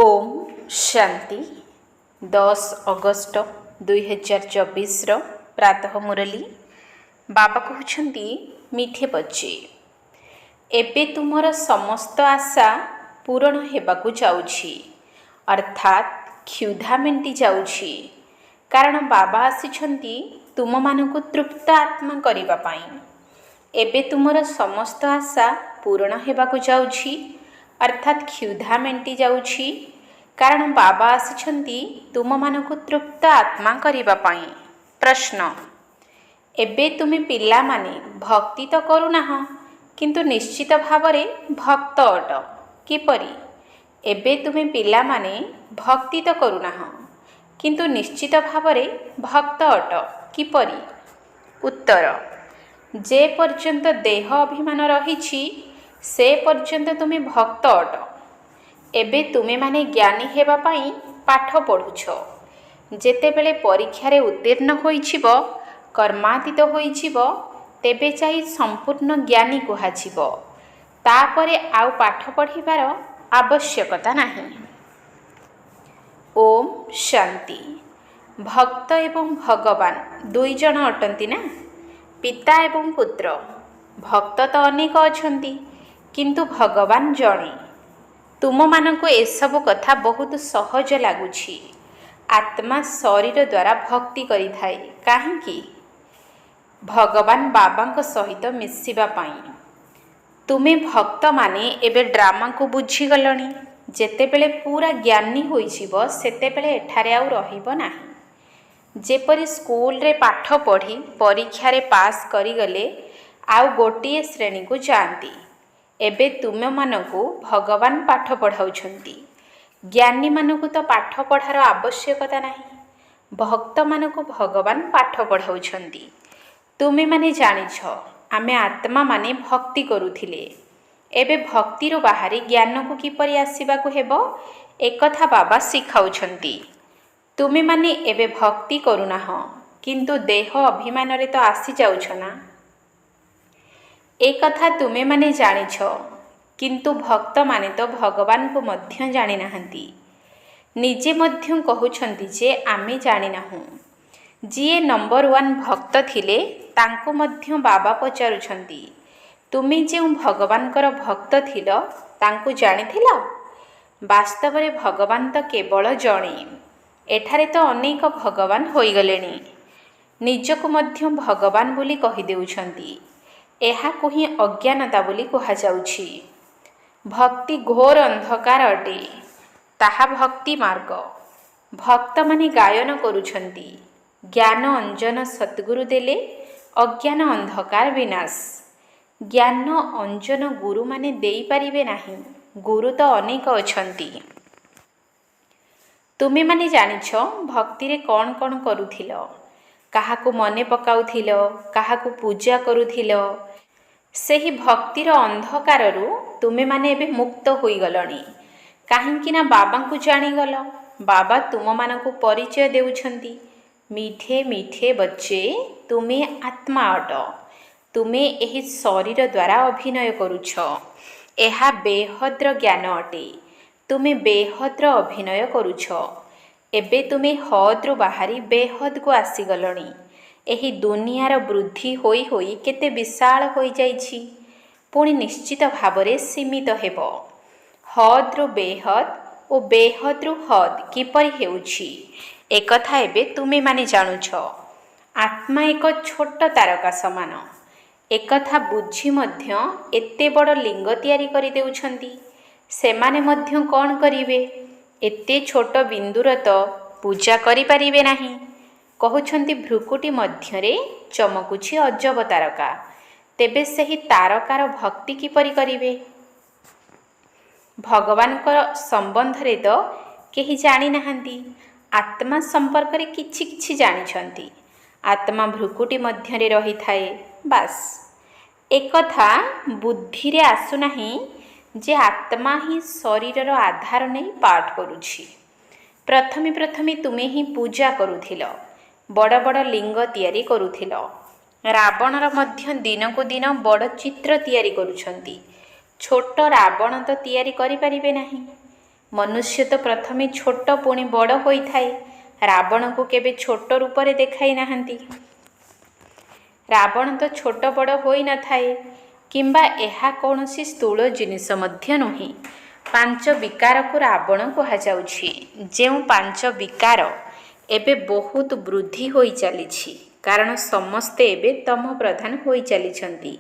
Om Shanti 10 August 2024 प्रातः मुरली बाबा कहते मीठे बच्चे एबे तुमर समस्त आशा पूरण हेबाकु जाउछि अर्थात क्षुधा मेंटी जाउछि कारण बाबा आसिछंती तुम मानकु तृप्त आत्मा करिबा पाई। एबे तुमर समस्त आशा पूरण हेबाकु जाउछि अर्थात क्षुधा मेंटी जाउछि कारण बाबा आसिछंती तुम मानकु तृप्त आत्मा करिबा पाई। प्रश्न एबे तुमे पिला माने भक्ति तो करूनाह किंतु निश्चित भावरे भक्त अट किपरि? एबे तुमे पिला माने भक्ति तो करूनाह किंतु निश्चित भावरे भक्त अट किपरि? उत्तर जे पर्यंत देह अभिमान रहिछि से पर्यंत तुमे भक्त अट। एबे तुमे माने ज्ञानी हेबा पाई पाठ पढ़ुछ जेतेबेले परीक्षारे उत्तीर्ण होइछिब कर्मातीत होइछिब तेबे चाहि संपूर्ण ज्ञानी कुहाजिब तापरे आउ पाठ पढ़िबार आवश्यकता नाही। ओम शांति। भक्त एवं भगवान दुई जन अटंती ना, पिता एवं पुत्र। भक्त तो अनेक अछंती किंतु भगवान जणे। तुम मानकु एसबु कथा बहुत सहज लागुछि। आत्मा शरीर द्वारा भक्ति करि थाए काहेकि भगवान बाबांक सहित मिसिबा पाई। तुमे भक्त माने एबे ड्रामा को बुझी गलणी। जेतेबेले पूरा ज्ञानी होइछिब सेतेबेले एठारे आउ रहिब नाही। जेपरि स्कूल रे पाठ पढ़ी परीक्षा रे पास करि गले आउ गोटिए श्रेणी को जाती। एबे तुम मानकु भगवान पाठ पढ़ाउछंती। ज्ञानी मानकु तो पाठ पढ़ार आवश्यकता नाही। भक्त मानकु भगवान पाठ पढ़ाउछंती। तुमे माने जानिछ आमे आत्मा माने भक्ति करुथिले। एबे भक्तिर बाहरी ज्ञान को किपरि आसीबाकु हेबो एकथा बाबा सिखाउछंती। तुमे माने एबे भक्ति करुनाह किंतु देह अभिमान रे तो आसी जाउछ ना। एक कथा तुमे माने जानिछ किंतु भक्त माने तो भगवान को मध्य जानि नाहंती। निजे मध्य कहउछंती जे आमे जानि नाहु। जिए नंबर 1 भक्त थिले तांको मध्य बाबा पचारुछंती तुमे जे भगवानकर भक्त थिल तांको जानिथिल? वास्तव रे भगवान तो केवल जणे। एठारे तो अनेक भगवान होइगलेनी। निजको मध्य भगवान बोली कहि देउछंती। एहाकु ही अज्ञानता बोली कहा जाउछि। भक्ति घोर अंधकार अटे ताहा भक्ति मार्ग। भक्त माने गायन करुछंती ज्ञान अंजन सद्गुरु देले अज्ञान अंधकार विनाश। ज्ञान अंजन गुरु माने देई परिबे नाही। गुरु तो अनेक अछंती। तुमे माने जानिछ भक्ति रे कौन कौन करुथिल? काहाकु मने पकाउथिल, काहाकु पूजा करुथिल। सेही भक्तिर अंधकारु तुमे माने एबे मुक्त होई गलणी। काहेकि ना बाबांकु जानिगल। बाबा तुम मानकु परिचय देउछंती। मीठे मीठे बच्चे तुमे आत्मा अट। तुमे एही शरीर द्वारा अभिनय करुछ। एहा बेहद्र ज्ञान अटे। तुमे बेहद्र अभिनय करुछ। एबे तुमे हद्रु बाहरी बेहद को आसी गलणी। एही दुनियार वृद्धि होई होई केते विशाल होई जाइछि पुणी निश्चित भावरे सीमित हेबो। हद्रु बेहद ओ बेहद्रु हद किपरि हेउछि एकथा एबे तुमे माने जानुछ। आत्मा एक छोट तारका समान। एकथा बुझी मध्य एते बड़ लिंग तयारी करि देउछंती। सेमाने मध्य कोन करिवे? एते छोट बिंदुर तो पूजा करि परिबे नाही। कहउछंती भ्रुकुटी मध्यरे चमकुछि अजब तारका। तेबे सही तारकार भक्ति किपरि करिवे? भगवानकर संबंध रे तो केही जानि नाहंती। आत्मा संपर्क रे किछि किछि जानिछंती। आत्मा भ्रुकुटी मध्यरे रही थाए बास। एकथा बुद्धि रे आसु नाही जे आत्मा ही शरीरर आधार नहीं पाठ करुछि। प्रथमे प्रथमे तुमे ही पूजा करुथिल। बड़ बड़ लिंग तयारी करुथिल। रावणर मध्य दिन को दिन बड़ चित्र तयारी करुछंती। छोट रावण तो तयारी करि परिबे नाही। ମନୁଷ୍ୟ ତ ପ୍ରଥମେ ଛୋଟ ପୁଣି ବଡ଼ ହୋଇଥାଏ। ରାବଣକୁ କେବେ ଛୋଟ ରୂପରେ ଦେଖାଇ ନାହାନ୍ତି। ରାବଣ ତ ଛୋଟ ବଡ଼ ହୋଇନଥାଏ, କିମ୍ବା ଏହା କୌଣସି ସ୍ଥୂଳ ଜିନିଷ ମଧ୍ୟ ନୁହେଁ। 5 ବିକାରକୁ ରାବଣ କୁହାଯାଉଛି। ଯେଉଁ 5 ବିକାର ଏବେ ବହୁତ ବୃଦ୍ଧି ହୋଇ ଚାଲିଛି, କାରଣ ସମସ୍ତେ ଏବେ ତମ ପ୍ରଧାନ ହୋଇ ଚାଲିଛନ୍ତି।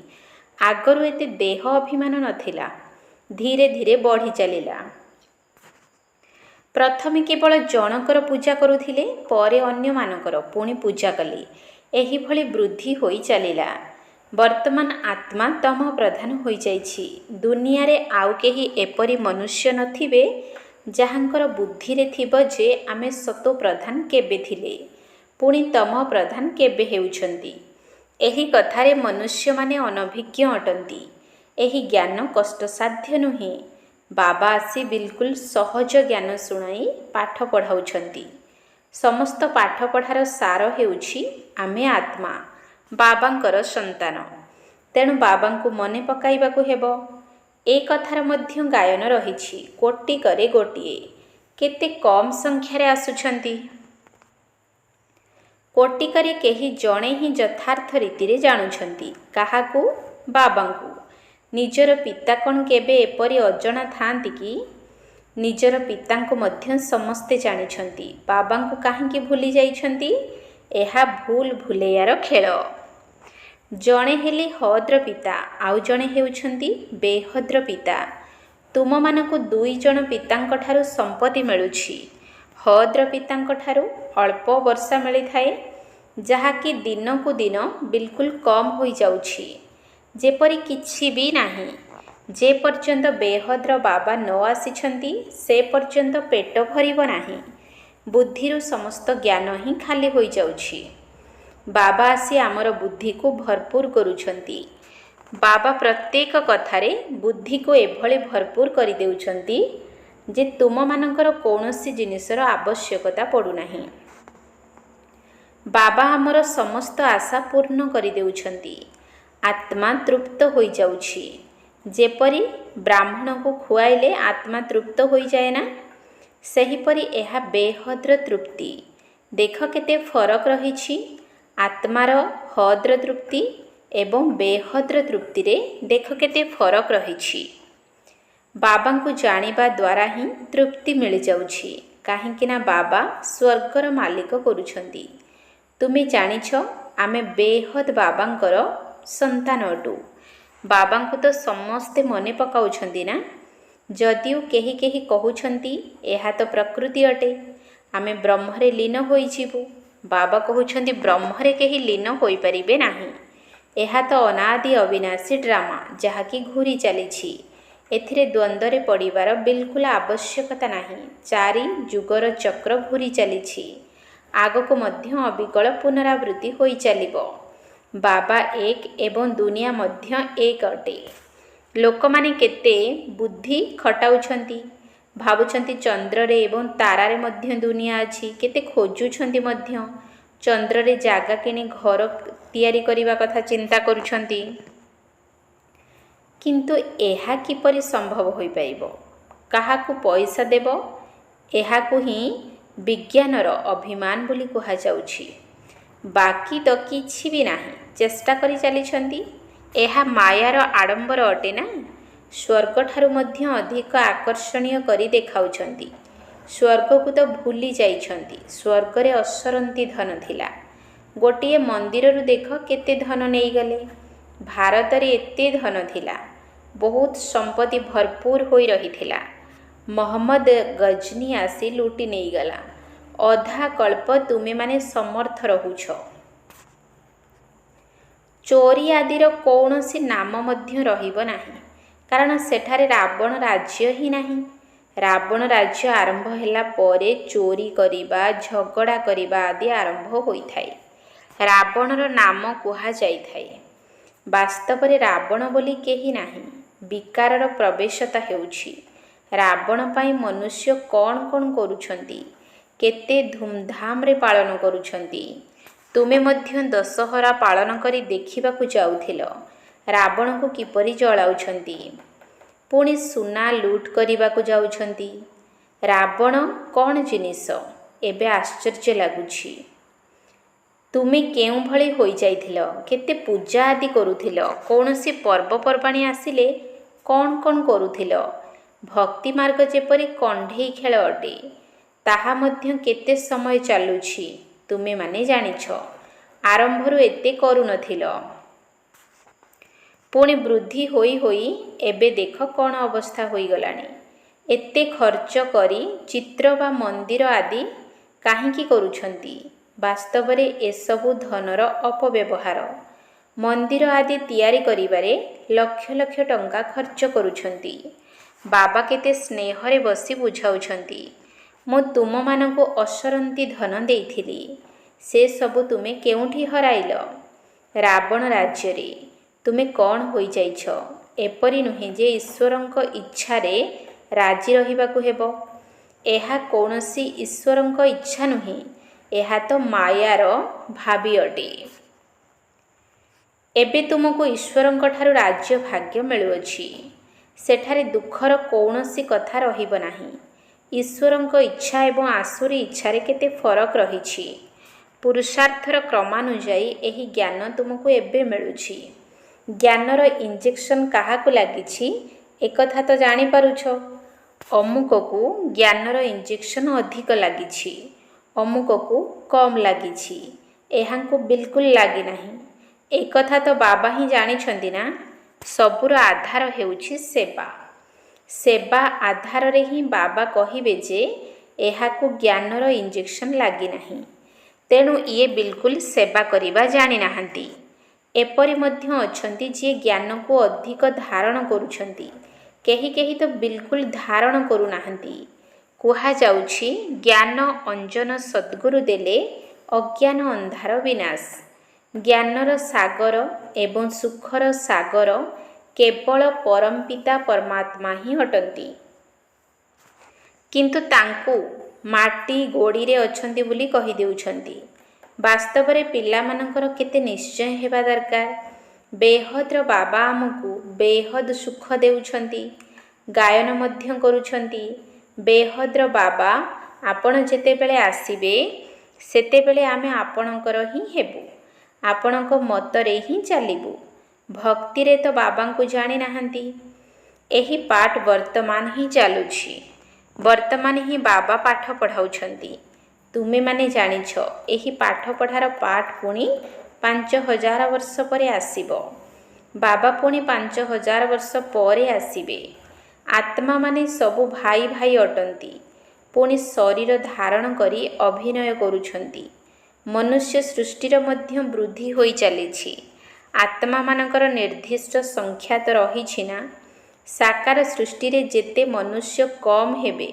ଆଗରୁ ଏତେ ଦେହ ଅଭିମାନ ନଥିଲା, ଧୀରେ ଧୀରେ ବଢ଼ି ଚାଲିଲା। ପ୍ରଥମେ କେବଳ ଜଣଙ୍କର ପୂଜା କରୁଥିଲେ, ପରେ ଅନ୍ୟମାନଙ୍କର ପୁଣି ପୂଜା କଲେ। ଏହିଭଳି ବୃଦ୍ଧି ହୋଇ ଚାଲିଲା। ବର୍ତ୍ତମାନ ଆତ୍ମା ତମ ପ୍ରଧାନ ହୋଇଯାଇଛି। ଦୁନିଆରେ ଆଉ କେହି ଏପରି ମନୁଷ୍ୟ ନଥିବେ ଯାହାଙ୍କର ବୁଦ୍ଧିରେ ଥିବ ଯେ ଆମେ ସତୋ ପ୍ରଧାନ କେବେ ଥିଲେ, ପୁଣି ତମ ପ୍ରଧାନ କେବେ ହେଉଛନ୍ତି। ଏହି କଥାରେ ମନୁଷ୍ୟମାନେ ଅନଭିଜ୍ଞ ଅଟନ୍ତି। ଏହି ଜ୍ଞାନ କଷ୍ଟସାଧ୍ୟ ନୁହେଁ। ବାବା ଆସି ବିଲକୁଲ ସହଜ ଜ୍ଞାନ ଶୁଣାଇ ପାଠ ପଢ଼ାଉଛନ୍ତି। ସମସ୍ତ ପାଠପଢ଼ାର ସାର ହେଉଛି ଆମେ ଆତ୍ମା ବାବାଙ୍କର ସନ୍ତାନ। ତେଣୁ ବାବାଙ୍କୁ ମନେ ପକାଇବାକୁ ହେବ। ଏ କଥାର ମଧ୍ୟ ଗାୟନ ରହିଛି, କୋଟିକରେ ଗୋଟିଏ। କେତେ କମ୍ ସଂଖ୍ୟାରେ ଆସୁଛନ୍ତି। କୋଟିକରେ କେହି ଜଣେ ହିଁ ଯଥାର୍ଥ ରୀତିରେ ଜାଣୁଛନ୍ତି। କାହାକୁ? ବାବାଙ୍କୁ। ନିଜର ପିତା କ'ଣ କେବେ ଏପରି ଅଜଣା ଥାଆନ୍ତି କି? ନିଜର ପିତାଙ୍କୁ ମଧ୍ୟ ସମସ୍ତେ ଜାଣିଛନ୍ତି। ବାବାଙ୍କୁ କାହିଁକି ଭୁଲି ଯାଇଛନ୍ତି? ଏହା ଭୁଲ ଭୁଲେୟାର ଖେଳ। ଜଣେ ହେଲେ ହଦ୍ର ପିତା, ଆଉ ଜଣେ ହେଉଛନ୍ତି ବେହଦ୍ର ପିତା। ତୁମମାନଙ୍କୁ 2 ଜଣ ପିତାଙ୍କଠାରୁ ସମ୍ପତ୍ତି ମିଳୁଛି। ହଦ୍ର ପିତାଙ୍କଠାରୁ ଅଳ୍ପ ବର୍ଷା ମିଳିଥାଏ, ଯାହାକି ଦିନକୁ ଦିନ ବିଲକୁଲ କମ୍ ହୋଇଯାଉଛି, ଯେପରି କିଛି ବି ନାହିଁ। ଯେ ପର୍ଯ୍ୟନ୍ତ ବେହଦ୍ର ବାବା ନ ଆସିଛନ୍ତି, ସେ ପର୍ଯ୍ୟନ୍ତ ପେଟ ଭରିବ ନାହିଁ। ବୁଦ୍ଧିରୁ ସମସ୍ତ ଜ୍ଞାନ ହିଁ ଖାଲି ହୋଇଯାଉଛି। ବାବା ଆସି ଆମର ବୁଦ୍ଧିକୁ ଭରପୁର କରୁଛନ୍ତି। ବାବା ପ୍ରତ୍ୟେକ କଥାରେ ବୁଦ୍ଧିକୁ ଏଭଳି ଭରପୁର କରିଦେଉଛନ୍ତି ଯେ ତୁମମାନଙ୍କର କୌଣସି ଜିନିଷର ଆବଶ୍ୟକତା ପଡ଼ୁନାହିଁ। ବାବା ଆମର ସମସ୍ତ ଆଶା ପୂର୍ଣ୍ଣ କରିଦେଉଛନ୍ତି। ଆତ୍ମା ତୃପ୍ତ ହୋଇଯାଉଛି। ଯେପରି ବ୍ରାହ୍ମଣକୁ ଖୁଆଇଲେ ଆତ୍ମା ତୃପ୍ତ ହୋଇଯାଏ ନା, ସେହିପରି ଏହା ବେହଦ୍ର ତୃପ୍ତି। ଦେଖ କେତେ ଫରକ ରହିଛି ଆତ୍ମାର ହଦ୍ର ତୃପ୍ତି ଏବଂ ବେହଦ୍ର ତୃପ୍ତିରେ। ଦେଖ କେତେ ଫରକ ରହିଛି। ବାବାଙ୍କୁ ଜାଣିବା ଦ୍ୱାରା ହିଁ ତୃପ୍ତି ମିଳିଯାଉଛି, କାହିଁକିନା ବାବା ସ୍ୱର୍ଗର ମାଲିକ କରୁଛନ୍ତି। ତୁମେ ଜାଣିଛ ଆମେ ବେହଦ୍ ବାବାଙ୍କର ସନ୍ତାନ ଅଟୁ। ବାବାଙ୍କୁ ତ ସମସ୍ତେ ମନେ ପକାଉଛନ୍ତି ନା। ଯଦିଓ କେହି କେହି କହୁଛନ୍ତି ଏହା ତ ପ୍ରକୃତି ଅଟେ, ଆମେ ବ୍ରହ୍ମରେ ଲୀନ ହୋଇଯିବୁ। ବାବା କହୁଛନ୍ତି ବ୍ରହ୍ମରେ କେହି ଲୀନ ହୋଇପାରିବେ ନାହିଁ। ଏହା ତ ଅନାଦି ଅବିନାଶୀ ଡ୍ରାମା, ଯାହାକି ଘୂରି ଚାଲିଛି। ଏଥିରେ ଦ୍ୱନ୍ଦ୍ୱରେ ପଡ଼ିବାର ବିଲକୁଲ ଆବଶ୍ୟକତା ନାହିଁ। 4 ଯୁଗର ଚକ୍ର ଘୂରି ଚାଲିଛି। ଆଗକୁ ମଧ୍ୟ ଅବିକଳ ପୁନରାବୃତ୍ତି ହୋଇ ଚାଲିବ। ବାବା ଏକ ଏବଂ ଦୁନିଆ ମଧ୍ୟ ଏକ ଅଟେ। ଲୋକମାନେ କେତେ ବୁଦ୍ଧି ଖଟାଉଛନ୍ତି। ଭାବୁଛନ୍ତି ଚନ୍ଦ୍ରରେ ଏବଂ ତାରାରେ ମଧ୍ୟ ଦୁନିଆ ଅଛି। କେତେ ଖୋଜୁଛନ୍ତି ମଧ୍ୟ। ଚନ୍ଦ୍ରରେ ଜାଗା କିଣି ଘର ତିଆରି କରିବା କଥା ଚିନ୍ତା କରୁଛନ୍ତି। କିନ୍ତୁ ଏହା କିପରି ସମ୍ଭବ ହୋଇପାରିବ? କାହାକୁ ପଇସା ଦେବ? ଏହାକୁ ହିଁ ବିଜ୍ଞାନର ଅଭିମାନ ବୋଲି କୁହାଯାଉଛି। ବାକି ତ କିଛି ବି ନାହିଁ। ଚେଷ୍ଟା କରି ଚାଲିଛନ୍ତି। ଏହା ମାୟାର ଆଡ଼ମ୍ବର ଅଟେ ନା। ସ୍ୱର୍ଗଠାରୁ ମଧ୍ୟ ଅଧିକ ଆକର୍ଷଣୀୟ କରି ଦେଖାଉଛନ୍ତି। ସ୍ୱର୍ଗକୁ ତ ଭୁଲି ଯାଇଛନ୍ତି। ସ୍ୱର୍ଗରେ ଅସରନ୍ତି ଧନ ଥିଲା। ଗୋଟିଏ ମନ୍ଦିରରୁ ଦେଖ କେତେ ଧନ ନେଇଗଲେ। ଭାରତରେ ଏତେ ଧନ ଥିଲା। ବହୁତ ସମ୍ପତ୍ତି ଭରପୁର ହୋଇ ରହିଥିଲା। ମହମ୍ମଦ ଗଜନୀ ଆସି ଲୁଟି ନେଇଗଲା। ଅଧା କଳ୍ପ ତୁମେମାନେ ସମର୍ଥ ରହୁଛ। ଚୋରି ଆଦିର କୌଣସି ନାମ ମଧ୍ୟ ରହିବ ନାହିଁ, କାରଣ ସେଠାରେ ରାବଣ ରାଜ୍ୟ ହିଁ ନାହିଁ। ରାବଣ ରାଜ୍ୟ ଆରମ୍ଭ ହେଲା ପରେ ଚୋରି କରିବା, ଝଗଡ଼ା କରିବା ଆଦି ଆରମ୍ଭ ହୋଇଥାଏ। ରାବଣର ନାମ କୁହାଯାଇଥାଏ। ବାସ୍ତବରେ ରାବଣ ବୋଲି କେହି ନାହିଁ। ବିକାରର ପ୍ରବେଶତା ହେଉଛି। ରାବଣ ପାଇଁ ମନୁଷ୍ୟ କ'ଣ କ'ଣ କରୁଛନ୍ତି, କେତେ ଧୁମଧାମରେ ପାଳନ କରୁଛନ୍ତି। ତୁମେ ମଧ୍ୟ ଦଶହରା ପାଳନ କରି ଦେଖିବାକୁ ଯାଉଥିଲ ରାବଣକୁ କିପରି ଜଳାଉଛନ୍ତି। ପୁଣି ସୁନା ଲୁଟ୍ କରିବାକୁ ଯାଉଛନ୍ତି। ରାବଣ କ'ଣ ଜିନିଷ ଏବେ ଆଶ୍ଚର୍ଯ୍ୟ ଲାଗୁଛି। ତୁମେ କେଉଁଭଳି ହୋଇଯାଇଥିଲ, କେତେ ପୂଜା ଆଦି କରୁଥିଲ, କୌଣସି ପର୍ବପର୍ବାଣି ଆସିଲେ କ'ଣ କ'ଣ କରୁଥିଲ। ଭକ୍ତି ମାର୍ଗ ଯେପରି କଣ୍ଢେଇ ଖେଳ ଅଟେ, ତାହା ମଧ୍ୟ କେତେ ସମୟ ଚାଲୁଛି ତୁମେମାନେ ଜାଣିଛ। ଆରମ୍ଭରୁ ଏତେ କରୁନଥିଲ, ପୁଣି ବୃଦ୍ଧି ହୋଇ ହୋଇ ଏବେ ଦେଖ କ'ଣ ଅବସ୍ଥା ହୋଇଗଲାଣି। ଏତେ ଖର୍ଚ୍ଚ କରି ଚିତ୍ର ବା ମନ୍ଦିର ଆଦି କାହିଁକି କରୁଛନ୍ତି? ବାସ୍ତବରେ ଏସବୁ ଧନର ଅପବ୍ୟବହାର। ମନ୍ଦିର ଆଦି ତିଆରି କରିବାରେ ଲକ୍ଷ ଲକ୍ଷ ଟଙ୍କା ଖର୍ଚ୍ଚ କରୁଛନ୍ତି। ବାବା କେତେ ସ୍ନେହରେ ବସି ବୁଝାଉଛନ୍ତି, ମୁଁ ତୁମମାନଙ୍କୁ ଅସରନ୍ତି ଧନ ଦେଇଥିଲି, ସେ ସବୁ ତୁମେ କେଉଁଠି ହରାଇଲ? ରାବଣ ରାଜ୍ୟରେ। ତୁମେ କ'ଣ ହୋଇଯାଇଛ? ଏପରି ନୁହେଁ ଯେ ଈଶ୍ୱରଙ୍କ ଇଚ୍ଛାରେ ରାଜି ରହିବାକୁ ହେବ। ଏହା କୌଣସି ଈଶ୍ୱରଙ୍କ ଇଚ୍ଛା ନୁହେଁ, ଏହା ତ ମାୟାର ଭାବି ଅଟେ। ଏବେ ତୁମକୁ ଈଶ୍ୱରଙ୍କ ଠାରୁ ରାଜ୍ୟ ଭାଗ୍ୟ ମିଳୁଅଛି। ସେଠାରେ ଦୁଃଖର କୌଣସି କଥା ରହିବ ନାହିଁ। ଈଶ୍ୱରଙ୍କ ଇଚ୍ଛା ଏବଂ ଆସୁରୀ ଇଚ୍ଛାରେ କେତେ ଫରକ ରହିଛି। ପୁରୁଷାର୍ଥର କ୍ରମାନୁଯାୟୀ ଏହି ଜ୍ଞାନ ତୁମକୁ ଏବେ ମିଳୁଛି। ଜ୍ଞାନର ଇଞ୍ଜେକ୍ସନ କାହାକୁ ଲାଗିଛି ଏକଥା ତ ଜାଣିପାରୁଛ। ଅମୁକକୁ ଜ୍ଞାନର ଇଞ୍ଜେକ୍ସନ ଅଧିକ ଲାଗିଛି, ଅମୁକକୁ କମ୍ ଲାଗିଛି, ଏହାଙ୍କୁ ବିଲକୁଲ ଲାଗିନାହିଁ। ଏକଥା ତ ବାବା ହିଁ ଜାଣିଛନ୍ତି ନା। ସବୁର ଆଧାର ହେଉଛି ସେବା। ସେବା ଆଧାରରେ ହିଁ ବାବା କହିବେ ଯେ ଏହାକୁ ଜ୍ଞାନର ଇଞ୍ଜେକ୍ସନ ଲାଗିନାହିଁ, ତେଣୁ ଇଏ ବିଲକୁଲ ସେବା କରିବା ଜାଣିନାହାନ୍ତି। ଏପରି ମଧ୍ୟ ଅଛନ୍ତି ଯିଏ ଜ୍ଞାନକୁ ଅଧିକ ଧାରଣ କରୁଛନ୍ତି, କେହି କେହି ତ ବିଲକୁଲ ଧାରଣ କରୁନାହାନ୍ତି। କୁହାଯାଉଛି ଜ୍ଞାନ ଅଞ୍ଜନ ସଦ୍ଗୁରୁ ଦେଲେ ଅଜ୍ଞାନ ଅନ୍ଧାର ବିନାଶ। ଜ୍ଞାନର ସାଗର ଏବଂ ସୁଖର ସାଗର କେବଳ ପରମପିତା ପରମାତ୍ମା ହିଁ ଅଟନ୍ତି। କିନ୍ତୁ ତାଙ୍କୁ ମାଟି ଗୋଡ଼ିରେ ଅଛନ୍ତି ବୋଲି କହିଦେଉଛନ୍ତି। ବାସ୍ତବରେ ପିଲାମାନଙ୍କର କେତେ ନିଶ୍ଚୟ ହେବା ଦରକାର। ବେହଦର ବାବା ଆମକୁ ବେହଦ ସୁଖ ଦେଉଛନ୍ତି, ଗାୟନ ମଧ୍ୟ କରୁଛନ୍ତି। ବେହଦର ବାବା ଆପଣ ଯେତେବେଳେ ଆସିବେ ସେତେବେଳେ ଆମେ ଆପଣଙ୍କର ହିଁ ହେବୁ, ଆପଣଙ୍କ ମତରେ ହିଁ ଚାଲିବୁ। ଭକ୍ତିରେ ତ ବାବାଙ୍କୁ ଜାଣିନାହାନ୍ତି। ଏହି ପାଠ ବର୍ତ୍ତମାନ ହିଁ ଚାଲୁଛି, ବର୍ତ୍ତମାନ ହିଁ ବାବା ପାଠ ପଢ଼ାଉଛନ୍ତି। ତୁମେମାନେ ଜାଣିଛ ଏହି ପାଠପଢ଼ାର ପାଠ ପୁଣି 5000 ବର୍ଷ ପରେ ଆସିବ। ବାବା ପୁଣି 5000 ବର୍ଷ ପରେ ଆସିବେ। ଆତ୍ମାମାନେ ସବୁ ଭାଇ ଭାଇ ଅଟନ୍ତି, ପୁଣି ଶରୀର ଧାରଣ କରି ଅଭିନୟ କରୁଛନ୍ତି। ମନୁଷ୍ୟ ସୃଷ୍ଟିର ମଧ୍ୟ ବୃଦ୍ଧି ହୋଇ ଚାଲିଛି। ଆତ୍ମାମାନଙ୍କର ନିର୍ଦ୍ଦିଷ୍ଟ ସଂଖ୍ୟା ତ ରହିଛି ନା। ସାକାର ସୃଷ୍ଟିରେ ଯେତେ ମନୁଷ୍ୟ କମ୍ ହେବେ,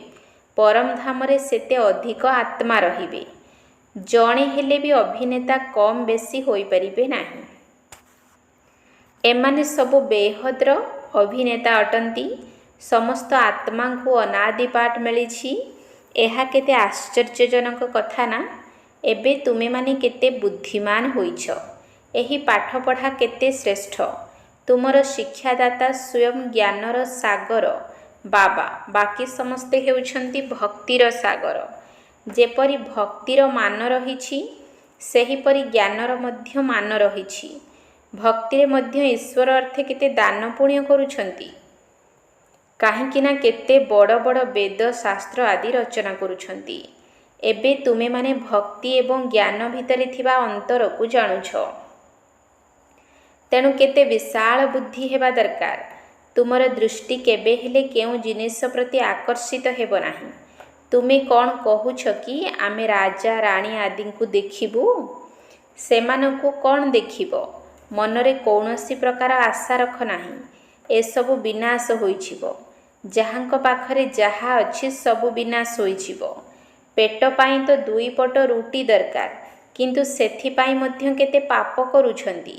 ପରମଧାମରେ ସେତେ ଅଧିକ ଆତ୍ମା ରହିବେ। ଜଣେ ହେଲେ ବି ଅଭିନେତା କମ୍ ବେଶୀ ହୋଇପାରିବେ ନାହିଁ। ଏମାନେ ସବୁ ବେହଦର ଅଭିନେତା ଅଟନ୍ତି। ସମସ୍ତ ଆତ୍ମାଙ୍କୁ ଅନାଦି ପାଠ ମିଳିଛି। ଏହା କେତେ ଆଶ୍ଚର୍ଯ୍ୟଜନକ କଥା ନା। ଏବେ ତୁମେମାନେ କେତେ ବୁଦ୍ଧିମାନ ହୋଇଛ। ଏହି ପାଠପଢ଼ା କେତେ ଶ୍ରେଷ୍ଠ। ତୁମର ଶିକ୍ଷାଦାତା ସ୍ୱୟଂ ଜ୍ଞାନର ସାଗର ବାବା, ବାକି ସମସ୍ତେ ହେଉଛନ୍ତି ଭକ୍ତିର ସାଗର। ଯେପରି ଭକ୍ତିର ମାନ ରହିଛି, ସେହିପରି ଜ୍ଞାନର ମଧ୍ୟ ମାନ ରହିଛି। ଭକ୍ତିରେ ମଧ୍ୟ ଈଶ୍ୱର ଅର୍ଥେ କେତେ ଦାନ ପୁଣ୍ୟ କରୁଛନ୍ତି। କାହିଁକି ନା କେତେ ବଡ଼ ବଡ଼ ବେଦ ଶାସ୍ତ୍ର ଆଦି ରଚନା କରୁଛନ୍ତି। ଏବେ ତୁମେମାନେ ଭକ୍ତି ଏବଂ ଜ୍ଞାନ ଭିତରେ ଥିବା ଅନ୍ତରକୁ ଜାଣୁଛ। ତେଣୁ କେତେ ବିଶାଳ ବୁଦ୍ଧି ହେବା ଦରକାର। ତୁମର ଦୃଷ୍ଟି କେବେ ହେଲେ କେଉଁ ଜିନିଷ ପ୍ରତି ଆକର୍ଷିତ ହେବ ନାହିଁ। ତୁମେ କ'ଣ କହୁଛ କି ଆମେ ରାଜା ରାଣୀ ଆଦିଙ୍କୁ ଦେଖିବୁ? ସେମାନଙ୍କୁ କ'ଣ ଦେଖିବ? ମନରେ କୌଣସି ପ୍ରକାର ଆଶା ରଖ ନାହିଁ। ଏସବୁ ବିନାଶ ହୋଇଯିବ। ଯାହାଙ୍କ ପାଖରେ ଯାହା ଅଛି ସବୁ ବିନାଶ ହୋଇଯିବ। ପେଟ ପାଇଁ ତ 2 ପଟ ରୁଟି ଦରକାର, କିନ୍ତୁ ସେଥିପାଇଁ ମଧ୍ୟ କେତେ ପାପ କରୁଛନ୍ତି।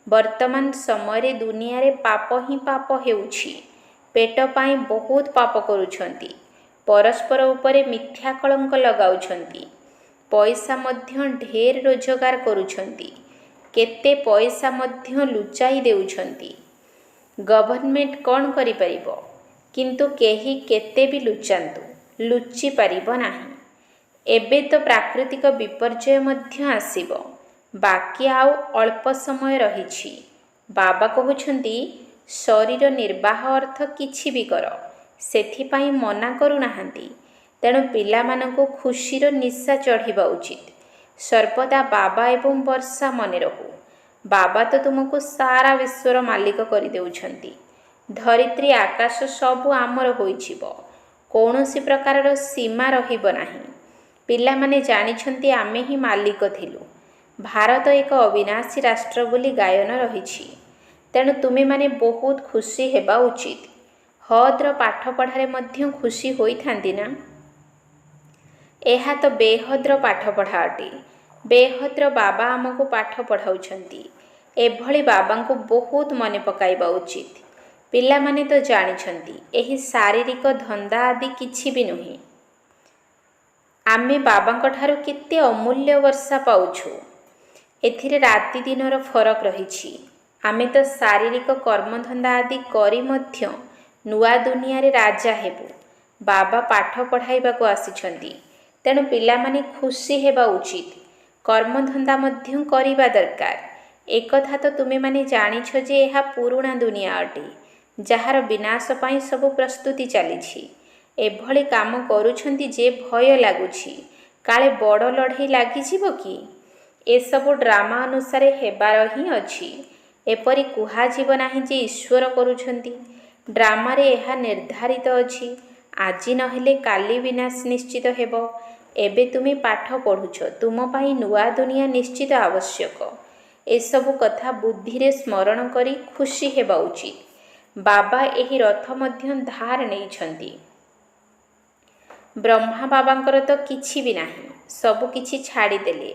ବର୍ତ୍ତମାନ ସମୟରେ ଦୁନିଆରେ ପାପ ହିଁ ପାପ ହେଉଛି। ପେଟ ପାଇଁ ବହୁତ ପାପ କରୁଛନ୍ତି। ପରସ୍ପର ଉପରେ ମିଥ୍ୟା କଳଙ୍କ ଲଗାଉଛନ୍ତି। ପଇସା ମଧ୍ୟ ଢେର ରୋଜଗାର କରୁଛନ୍ତି। କେତେ ପଇସା ମଧ୍ୟ ଲୁଚାଇ ଦେଉଛନ୍ତି। ଗଭର୍ଣ୍ଣମେଣ୍ଟ କ'ଣ କରିପାରିବ? କିନ୍ତୁ କେହି କେତେ ବି ଲୁଚାନ୍ତୁ, ଲୁଚି ପାରିବ ନାହିଁ। ଏବେ ତ ପ୍ରାକୃତିକ ବିପର୍ଯ୍ୟୟ ମଧ୍ୟ ଆସିବ, ବାକି ଆଉ ଅଳ୍ପ ସମୟ ରହିଛି। ବାବା କହୁଛନ୍ତି ଶରୀର ନିର୍ବାହ ଅର୍ଥ କିଛି ବି କର, ସେଥିପାଇଁ ମନା କରୁନାହାନ୍ତି। ତେଣୁ ପିଲାମାନଙ୍କୁ ଖୁସିର ନିଶା ଚଢ଼ିବା ଉଚିତ। ସର୍ବଦା ବାବା ଏବଂ ବର୍ଷା ମନେ ରହୁ। ବାବା ତ ତୁମକୁ ସାରା ବିଶ୍ୱର ମାଲିକ କରିଦେଉଛନ୍ତି। ଧରିତ୍ରୀ ଆକାଶ ସବୁ ଆମର ହୋଇଯିବ, କୌଣସି ପ୍ରକାରର ସୀମା ରହିବ ନାହିଁ। ପିଲାମାନେ ଜାଣିଛନ୍ତି ଆମେ ହିଁ ମାଲିକ ଥିଲୁ। ଭାରତ ଏକ ଅବିନାଶୀ ରାଷ୍ଟ୍ର ବୋଲି ଗାୟନ ରହିଛି। ତେଣୁ ତୁମେମାନେ ବହୁତ ଖୁସି ହେବା ଉଚିତ। ହଦ୍ର ପାଠପଢ଼ାରେ ମଧ୍ୟ ଖୁସି ହୋଇଥାନ୍ତି ନା? ଏହା ତ ବେହଦ୍ର ପାଠପଢ଼ା ଅଟେ। ବେହଦ୍ର ବାବା ଆମକୁ ପାଠ ପଢ଼ାଉଛନ୍ତି। ଏଭଳି ବାବାଙ୍କୁ ବହୁତ ମନେ ପକାଇବା ଉଚିତ। ପିଲାମାନେ ତ ଜାଣିଛନ୍ତି ଏହି ଶାରୀରିକ ଧନ୍ଦା ଆଦି କିଛି ବି ନୁହେଁ। ଆମେ ବାବାଙ୍କ ଠାରୁ କେତେ ଅମୂଲ୍ୟ ବର୍ଷା ପାଉଛୁ। ଏଥିରେ ରାତି ଦିନର ଫରକ ରହିଛି। ଆମେ ତ ଶାରୀରିକ କର୍ମଧନ୍ଦା ଆଦି କରି ମଧ୍ୟ ନୂଆ ଦୁନିଆରେ ରାଜା ହେବୁ। ବାବା ପାଠ ପଢ଼ାଇବାକୁ ଆସିଛନ୍ତି। ତେଣୁ ପିଲାମାନେ ଖୁସି ହେବା ଉଚିତ। କର୍ମଧନ୍ଦା ମଧ୍ୟ କରିବା ଦରକାର। ଏକଥା ତ ତୁମେମାନେ ଜାଣିଛ ଯେ ଏହା ପୁରୁଣା ଦୁନିଆ ଅଟେ, ଯାହାର ବିନାଶ ପାଇଁ ସବୁ ପ୍ରସ୍ତୁତି ଚାଲିଛି। ଏଭଳି କାମ କରୁଛନ୍ତି ଯେ ଭୟ ଲାଗୁଛି, କାଳେ ବଡ଼ ଲଢ଼େଇ ଲାଗିଯିବ କି? ଏସବୁ ଡ୍ରାମା ଅନୁସାରେ ହେବାର ହିଁ ଅଛି। ଏପରି କୁହାଯିବ ନାହିଁ ଯେ ଈଶ୍ୱର କରୁଛନ୍ତି। ଡ୍ରାମାରେ ଏହା ନିର୍ଦ୍ଧାରିତ ଅଛି, ଆଜି ନହେଲେ କାଲି ବିନାଶ ନିଶ୍ଚିତ ହେବ। ଏବେ ତୁମେ ପାଠ ପଢ଼ୁଛ, ତୁମ ପାଇଁ ନୂଆ ଦୁନିଆ ନିଶ୍ଚିତ ଆବଶ୍ୟକ। ଏସବୁ କଥା ବୁଦ୍ଧିରେ ସ୍ମରଣ କରି ଖୁସି ହେବା ଉଚିତ। ବାବା ଏହି ରଥ ମଧ୍ୟ ଧାର ନେଇଛନ୍ତି। ବ୍ରହ୍ମା ବାବାଙ୍କର ତ କିଛି ବି ନାହିଁ, ସବୁ କିଛି ଛାଡ଼ିଦେଲେ।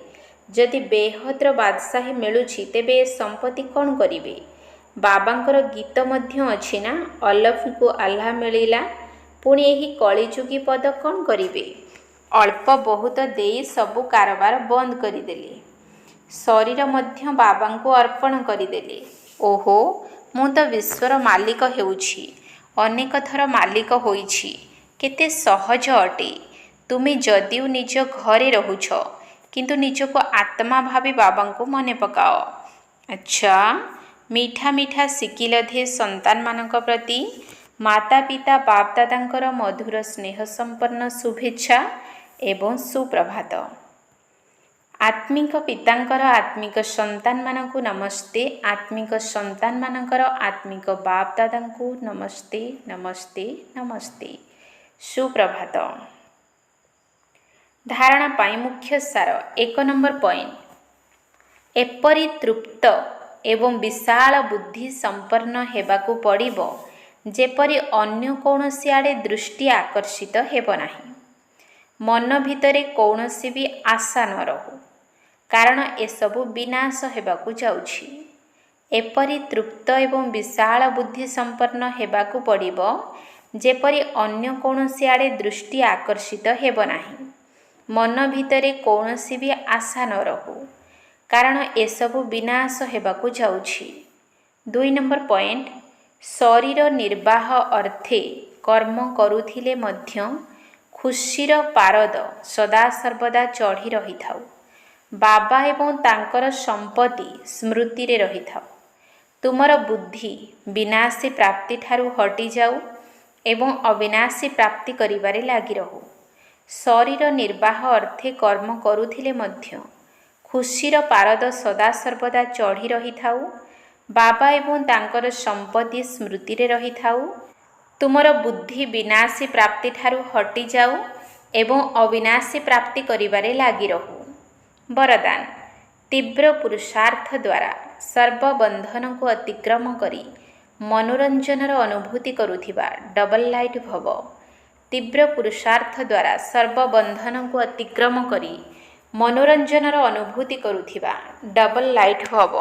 ଯଦି ବେହଦ୍ର ବାଦଶାହୀ ମିଳୁଛି, ତେବେ ଏ ସମ୍ପତ୍ତି କ'ଣ କରିବେ? ବାବାଙ୍କର ଗୀତ ମଧ୍ୟ ଅଛି ନା, ଅଲଫଙ୍କୁ ଆଲ୍ଲାହ ମିଳିଲା, ପୁଣି ଏହି କଳିଯୁଗୀ ପଦ କ'ଣ କରିବେ? ଅଳ୍ପ ବହୁତ ଦେଇ ସବୁ କାରବାର ବନ୍ଦ କରିଦେଲେ। ଶରୀର ମଧ୍ୟ ବାବାଙ୍କୁ ଅର୍ପଣ କରିଦେଲେ। ଓହୋ, ମୁଁ ତ ବିଶ୍ୱର ମାଲିକ ହେଉଛି, ଅନେକ ଥର ମାଲିକ ହୋଇଛି। କେତେ ସହଜ ଅଟେ। ତୁମେ ଯଦିଓ ନିଜ ଘରେ ରହୁଛ, କିନ୍ତୁ ନିଜକୁ ଆତ୍ମା ଭାବି ବାବାଙ୍କୁ ମନେ ପକାଅ। ଆଚ୍ଛା, ମିଠା ମିଠା ଶିକିଲଧେ ସନ୍ତାନମାନଙ୍କ ପ୍ରତି ମାତା ପିତା ବାପ ଦାଦାଙ୍କର ମଧୁର ସ୍ନେହ ସମ୍ପନ୍ନ ଶୁଭେଚ୍ଛା ଏବଂ ସୁପ୍ରଭାତ। ଆତ୍ମିକ ପିତାଙ୍କର ଆତ୍ମିକ ସନ୍ତାନମାନଙ୍କୁ ନମସ୍ତେ। ଆତ୍ମିକ ସନ୍ତାନମାନଙ୍କର ଆତ୍ମିକ ବାପ ଦାଦାଙ୍କୁ ନମସ୍ତେ ନମସ୍ତେ ନମସ୍ତେ। ସୁପ୍ରଭାତ। ଧାରଣା ପାଇଁ ମୁଖ୍ୟ ସାର। 1 ନମ୍ବର ପଏଣ୍ଟ, ଏପରି ତୃପ୍ତ ଏବଂ ବିଶାଳ ବୁଦ୍ଧି ସମ୍ପନ୍ନ ହେବାକୁ ପଡ଼ିବ ଯେପରି ଅନ୍ୟ କୌଣସି ଆଡ଼େ ଦୃଷ୍ଟି ଆକର୍ଷିତ ହେବ ନାହିଁ। ମନ ଭିତରେ କୌଣସି ବି ଆଶା ନ ରହୁ, କାରଣ ଏସବୁ ବିନାଶ ହେବାକୁ ଯାଉଛି। ଏପରି ତୃପ୍ତ ଏବଂ ବିଶାଳ ବୁଦ୍ଧି ସମ୍ପନ୍ନ ହେବାକୁ ପଡ଼ିବ ଯେପରି ଅନ୍ୟ କୌଣସି ଆଡ଼େ ଦୃଷ୍ଟି ଆକର୍ଷିତ ହେବ ନାହିଁ। ମନ ଭିତରେ କୌଣସି ବି ଆଶା ନ ରହୁ, କାରଣ ଏସବୁ ବିନାଶ ହେବାକୁ ଯାଉଛି। 2 ନମ୍ବର ପଏଣ୍ଟ, ଶରୀର ନିର୍ବାହ ଅର୍ଥେ କର୍ମ କରୁଥିଲେ ମଧ୍ୟ ଖୁସିର ପାରଦ ସଦାସର୍ବଦା ଚଢ଼ି ରହିଥାଉ। ବାବା ଏବଂ ତାଙ୍କର ସମ୍ପତ୍ତି ସ୍ମୃତିରେ ରହିଥାଉ। ତୁମର ବୁଦ୍ଧି ବିନାଶୀ ପ୍ରାପ୍ତିଠାରୁ ହଟିଯାଉ ଏବଂ ଅବିନାଶୀ ପ୍ରାପ୍ତି କରିବାରେ ଲାଗି ରହୁ। ଶରୀର ନିର୍ବାହ ଅର୍ଥେ କର୍ମ କରୁଥିଲେ ମଧ୍ୟ ଖୁସିର ପାରଦ ସଦାସର୍ବଦା ଚଢ଼ି ରହିଥାଉ। ବାବା ଏବଂ ତାଙ୍କର ସମ୍ପତ୍ତି ସ୍ମୃତିରେ ରହିଥାଉ। ତୁମର ବୁଦ୍ଧି ବିନାଶୀ ପ୍ରାପ୍ତିଠାରୁ ହଟିଯାଉ ଏବଂ ଅବିନାଶୀ ପ୍ରାପ୍ତି କରିବାରେ ଲାଗି ରହୁ। ବରଦାନ, ତୀବ୍ର ପୁରୁଷାର୍ଥ ଦ୍ୱାରା ସର୍ବବନ୍ଧନକୁ ଅତିକ୍ରମ କରି ମନୋରଞ୍ଜନର ଅନୁଭୂତି କରୁଥିବା ଡବଲ ଲାଇଟ୍ ଭବ। ତୀବ୍ର ପୁରୁଷାର୍ଥ ଦ୍ୱାରା ସର୍ବବନ୍ଧନକୁ ଅତିକ୍ରମ କରି ମନୋରଞ୍ଜନର ଅନୁଭୂତି କରୁଥିବା ଡବଲ ଲାଇଟ୍ ଭବ।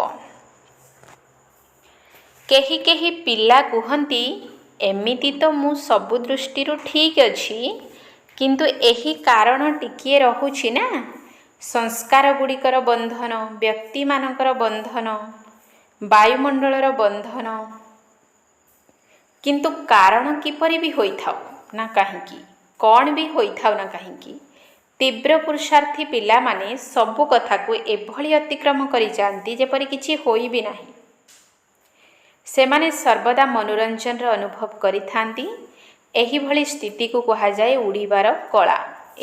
କେହି କେହି ପିଲା କୁହନ୍ତି, ଏମିତି ତ ମୁଁ ସବୁ ଦୃଷ୍ଟିରୁ ଠିକ୍ ଅଛି, କିନ୍ତୁ ଏହି କାରଣ ଟିକିଏ ରହୁଛି ନା, ସଂସ୍କାର ଗୁଡ଼ିକର ବନ୍ଧନ, ବ୍ୟକ୍ତିମାନଙ୍କର ବନ୍ଧନ, ବାୟୁମଣ୍ଡଳର ବନ୍ଧନ। କିନ୍ତୁ କାରଣ କିପରି ବି ହୋଇଥାଉ ନା କାହିଁକି, କ'ଣ ବି ହୋଇଥାଉ ନା କାହିଁକି, ତୀବ୍ର ପୁରୁଷାର୍ଥୀ ପିଲାମାନେ ସବୁ କଥାକୁ ଏଭଳି ଅତିକ୍ରମ କରିଯାଆନ୍ତି ଯେପରି କିଛି ହୋଇ ବି ନାହିଁ। ସେମାନେ ସର୍ବଦା ମନୋରଞ୍ଜନର ଅନୁଭବ କରିଥାନ୍ତି। ଏହିଭଳି ସ୍ଥିତିକୁ କୁହାଯାଏ ଉଡ଼ିବାର କଳା,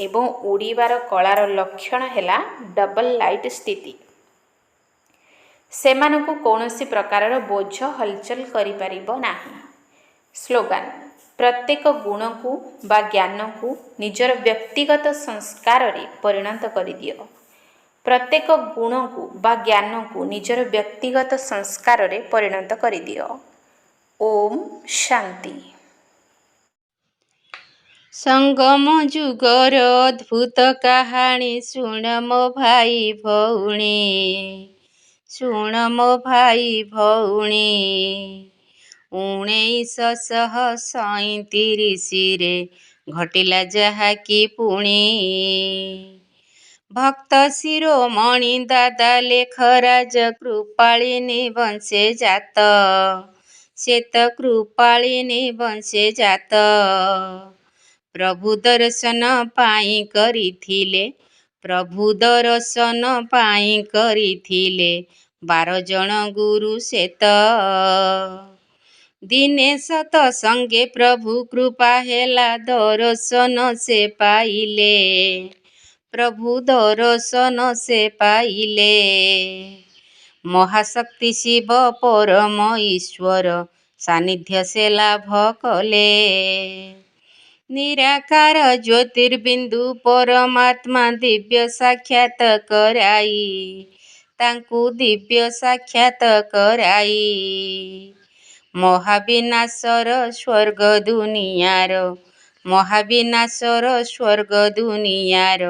ଏବଂ ଉଡ଼ିବାର କଳାର ଲକ୍ଷଣ ହେଲା ଡବଲ ଲାଇଟ୍ ସ୍ଥିତି। ସେମାନଙ୍କୁ କୌଣସି ପ୍ରକାରର ବୋଝ ହଲଚଲ କରିପାରିବ ନାହିଁ। ସ୍ଲୋଗାନ: ପ୍ରତ୍ୟେକ ଗୁଣକୁ ବା ଜ୍ଞାନକୁ ନିଜର ବ୍ୟକ୍ତିଗତ ସଂସ୍କାରରେ ପରିଣତ କରିଦିଅ। ପ୍ରତ୍ୟେକ ଗୁଣକୁ ବା ଜ୍ଞାନକୁ ନିଜର ବ୍ୟକ୍ତିଗତ ସଂସ୍କାରରେ ପରିଣତ କରିଦିଅ। ଓମ୍ ଶାନ୍ତି। ସଙ୍ଗମ ଯୁଗର ଅଦ୍ଭୁତ କାହାଣୀ ଶୁଣ ମୋ ଭାଇ ଭଉଣୀ, ଶୁଣ ମୋ ଭାଇ ଭଉଣୀ। 1937ରେ ଘଟିଲା ଯାହାକି ପୁଣି, ଭକ୍ତ ଶିରୋମଣି ଦାଦା ଲେଖରାଜ କୃପାଳିନୀ ବଂଶେ ଜାତ, ସେ ତ କୃପାଳିନୀ ବଂଶେ ଜାତ। ପ୍ରଭୁ ଦର୍ଶନ ପାଇଁ କରିଥିଲେ, ପ୍ରଭୁ ଦର୍ଶନ ପାଇଁ କରିଥିଲେ 12 ଜଣ ଗୁରୁ ସେତ। ଦିନେ ସତସଙ୍ଗେ ପ୍ରଭୁ କୃପା ହେଲା, ଦର୍ଶନ ସେ ପାଇଲେ, ପ୍ରଭୁ ଦର୍ଶନ ସେ ପାଇଲେ। ମହାଶକ୍ତି ଶିବ ପରମ ଈଶ୍ୱର ସାନ୍ନିଧ୍ୟ ସେ ଲାଭ କଲେ। ନିରାକାର ଜ୍ୟୋତିର୍ବିନ୍ଦୁ ପରମାତ୍ମା ଦିବ୍ୟ ସାକ୍ଷାତ କରାଇ, ତାଙ୍କୁ ଦିବ୍ୟ ସାକ୍ଷାତ କରାଇ। ମହାବିନାଶର ସ୍ୱର୍ଗ ଦୁନିଆର, ମହାବିନାଶର ସ୍ୱର୍ଗ ଦୁନିଆର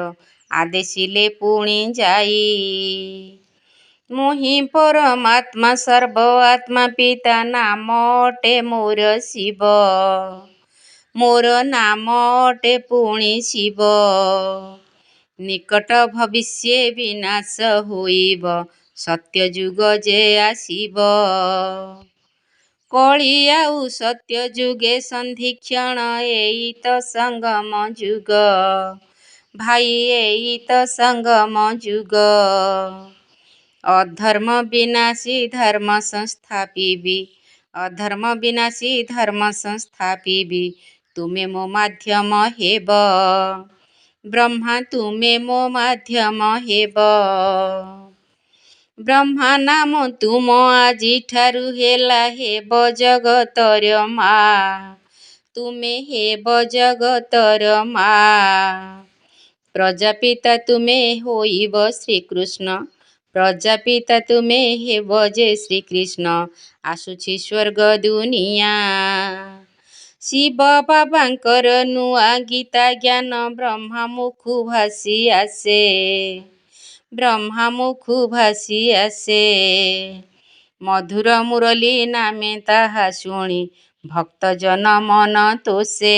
ଆଦେଶିଲେ ପୁଣି ଯାଇ। ମୁଁ ହିଁ ପରମାତ୍ମା ସର୍ବ ଆତ୍ମା ପିତା, ନାମ ଅଟେ ମୋର ଶିବ, ମୋର ନାମ ଅଟେ ପୁଣି ଶିବ। ନିକଟ ଭବିଷ୍ୟେ ବିନାଶ ହୋଇବ, ସତ୍ୟଯୁଗ ଯେ ଆସିବ। କଳି ଆଉ ସତ୍ୟଯୁଗେ ସନ୍ଧିକ୍ଷଣ, ଏଇ ତ ସଙ୍ଗମ ଯୁଗ ଭାଇ, ଏଇ ତ ସଙ୍ଗମ ଯୁଗ। ଅଧର୍ମ ବିନାଶୀ ଧର୍ମ ସଂସ୍ଥାପିବି, ଅଧର୍ମ ବିନାଶୀ ଧର୍ମ ସଂସ୍ଥାପିବି। ତୁମେ ମୋ ମାଧ୍ୟମ ହେବ, ବ୍ରହ୍ମା ତୁମେ ମୋ ମାଧ୍ୟମ ହେବ। ବ୍ରହ୍ମା ନାମ ତୁମ ଆଜିଠାରୁ ହେଲା, ହେବ ଜଗତର ମା, ତୁମେ ହେବ ଜଗତର ମା। ପ୍ରଜାପିତା ତୁମେ ହୋଇବ ଶ୍ରୀକୃଷ୍ଣ, ପ୍ରଜାପିତା ତୁମେ ହେବ ଯେ ଶ୍ରୀକୃଷ୍ଣ। ଆସୁଛି ସ୍ୱର୍ଗ ଦୁନିଆ, ଶିବ ବାବାଙ୍କର ନୂଆ ଗୀତା ଜ୍ଞାନ ବ୍ରହ୍ମା ମୁଖୁ ଭାସି ଆସେ, ବ୍ରହ୍ମା ମୁଖୁ ଭାସି ଆସେ। ମଧୁର ମୁରଲୀ ନାମେ ତାହା ଶୁଣି, ଭକ୍ତ ଜନ ମନ ତୋଷେ।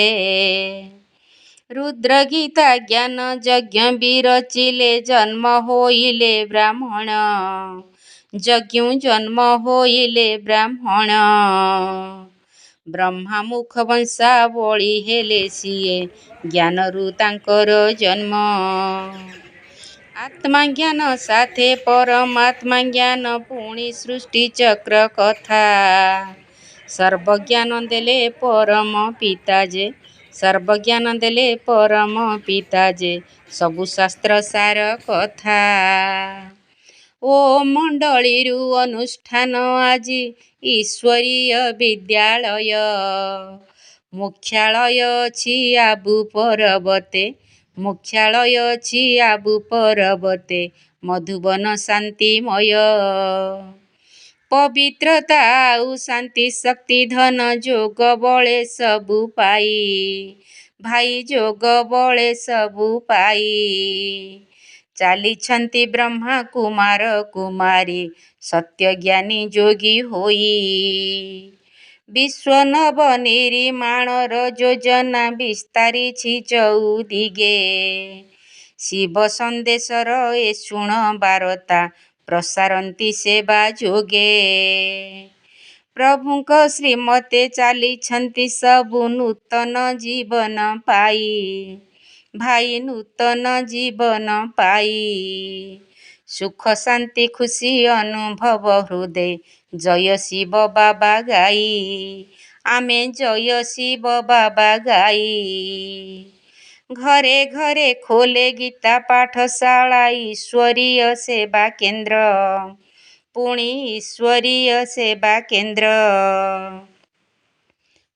ରୁଦ୍ର ଗୀତା ଜ୍ଞାନ ଯଜ୍ଞ ବିରଚିଲେ, ଜନ୍ମ ହୋଇଲେ ବ୍ରାହ୍ମଣ, ଯଜ୍ଞ ଜନ୍ମ ହୋଇଲେ ବ୍ରାହ୍ମଣ। ବ୍ରହ୍ମା ମୁଖ ବଂଶାବଳୀ ହେଲେ ସିଏ, ଜ୍ଞାନରୁ ତାଙ୍କର ଜନ୍ମ। ଆତ୍ମାଜ୍ଞାନ ସାଥେ ପରମାତ୍ମା ଜ୍ଞାନ, ପୁଣି ସୃଷ୍ଟି ଚକ୍ର କଥା। ସର୍ବଜ୍ଞାନ ଦେଲେ ପରମ ପିତା ଯେ, ସର୍ବଜ୍ଞାନ ଦେଲେ ପରମ ପିତା ଯେ, ସବୁ ଶାସ୍ତ୍ର ସାର କଥା। ଓ ମଣ୍ଡଳୀରୁ ଅନୁଷ୍ଠାନ ଆଜି, ଈଶ୍ୱରୀୟ ବିଦ୍ୟାଳୟ। ମୁଖ୍ୟାଳୟ ଅଛି ଆବୁ ପରବତେ, ମୁଖ୍ୟାଳୟ ଅଛି ଆବୁ ପରବତେ। ମଧୁବନ ଶାନ୍ତିମୟ, ପବିତ୍ରତା ଆଉ ଶାନ୍ତି ଶକ୍ତି ଧନ, ଯୋଗ ବଳେ ସବୁ ପାଇ ଭାଇ, ଯୋଗ ବଳେ ସବୁ ପାଇ। ଚାଲିଛନ୍ତି ବ୍ରହ୍ମା କୁମାର କୁମାରୀ, ସତ୍ୟଜ୍ଞାନୀ ଯୋଗୀ ହୋଇ। ବିଶ୍ୱ ନବ ନିରିମାଣର ଯୋଜନା ବିସ୍ତାରିଛି ଚଉଦିଗେ। ଶିବ ସନ୍ଦେଶର ଏ ଶୁଣ ବାରତା, ପ୍ରସାରନ୍ତି ସେବା ଯୋଗେ। ପ୍ରଭୁଙ୍କ ଶ୍ରୀମତେ ଚାଲିଛନ୍ତି ସବୁ ନୂତନ ଜୀବନ ପାଇ। ଭାଇ ନୂତନ ଜୀବନ ପାଇ। ସୁଖ ଶାନ୍ତି ଖୁସି ଅନୁଭବ ହୃଦେ ଜୟ ଶିବ ବାବା ଗାଇ। ଆମେ ଜୟ ଶିବ ବାବା ଗାଇ। ଘରେ ଘରେ ଖୋଲେ ଗୀତା ପାଠଶାଳା ଈଶ୍ୱରୀୟ ସେବା କେନ୍ଦ୍ର। ପୁଣି ଈଶ୍ୱରୀୟ ସେବା କେନ୍ଦ୍ର।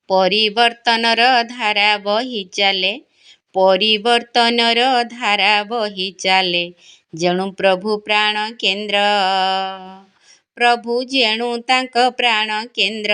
ପରିବର୍ତ୍ତନର ଧାରା ବହି ଚାଲେ। ପରିବର୍ତ୍ତନର ଧାରା ବହି ଚାଲେ। ଯେଣୁ ପ୍ରଭୁ ପ୍ରାଣ କେନ୍ଦ୍ର। ପ୍ରଭୁ ଯେଣୁ ତାଙ୍କ ପ୍ରାଣ କେନ୍ଦ୍ର।